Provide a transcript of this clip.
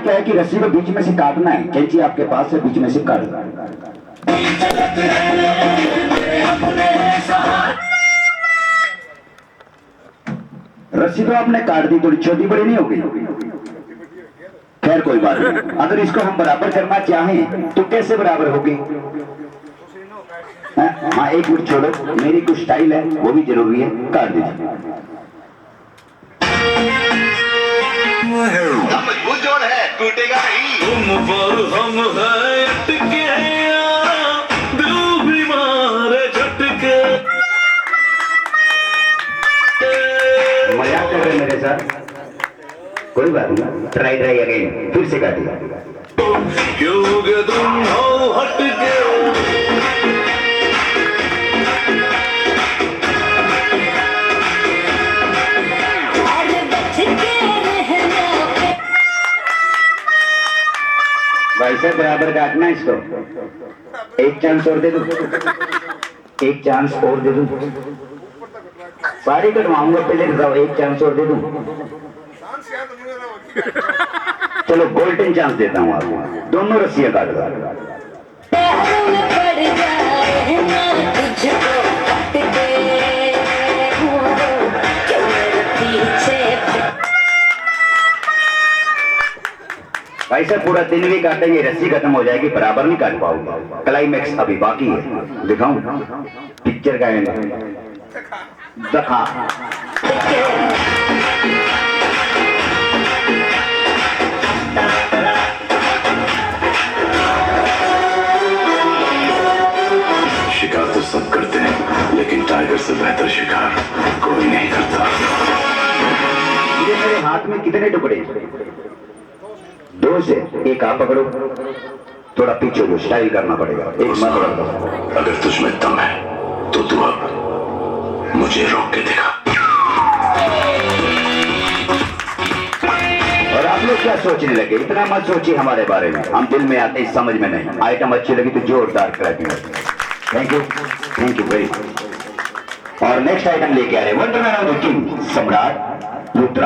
क्या है कि रस्सी को बीच में से काटना है। कैंची आपके पास है, बीच में से काट। रस्सी तो आपने काट दी, थोड़ी छोटी बड़ी नहीं हो गई? खैर कोई बात नहीं। अगर इसको हम बराबर करना चाहें तो कैसे बराबर होगी? हाँ, एक मिनट छोड़ो, मेरी कुछ स्टाइल है वो भी जरूरी है। काट दीजिए। मजबूत जोड़ है, टूटेगा नहीं। तुम पर हम है अटके, दिल बीमार है झटके। मजाक कर रहे हैं मेरे साथ? कोई बात नहीं, ट्राई अगेन, फिर से काटिए। क्योंकि तुम हो हटके। भाई साहब बराबर काटना इसको। एक चांस और दे दो, एक चांस और दे दो। सारी कटवाऊंगा, पहले बताओ, एक चांस और दे दूं? चलो गोल्डन चांस देता हूँ आपको, दोनों रस्सियां काट दो। भाई साहब पूरा दिन भी काटेंगे, रस्सी खत्म हो जाएगी, बराबर नहीं काट पाओगे। क्लाइमैक्स अभी बाकी है, दिखाऊं पिक्चर का एंड? दिखा। शिकार तो सब करते हैं, लेकिन टाइगर से बेहतर शिकार कोई नहीं करता। ये मेरे हाथ में कितने टुकड़े? दो से एक आप पकड़ो, थोड़ा पीछे हो, स्टाइल करना पड़ेगा। एक मैं पकड़ दो। अगर तुझ में दम है तो तू अब मुझे रोक के दिखा। और आप लोग क्या सोचने लगे? इतना मत सोचिए हमारे बारे में, हम दिल में आते ही समझ में नहीं। आइटम अच्छी लगी तो जोरदार clapping. Thank you very much. और नेक्स्ट आइटम लेके आ रहे हैं वंडरमैन ऑफ द किंग, सम्राट लुथरा।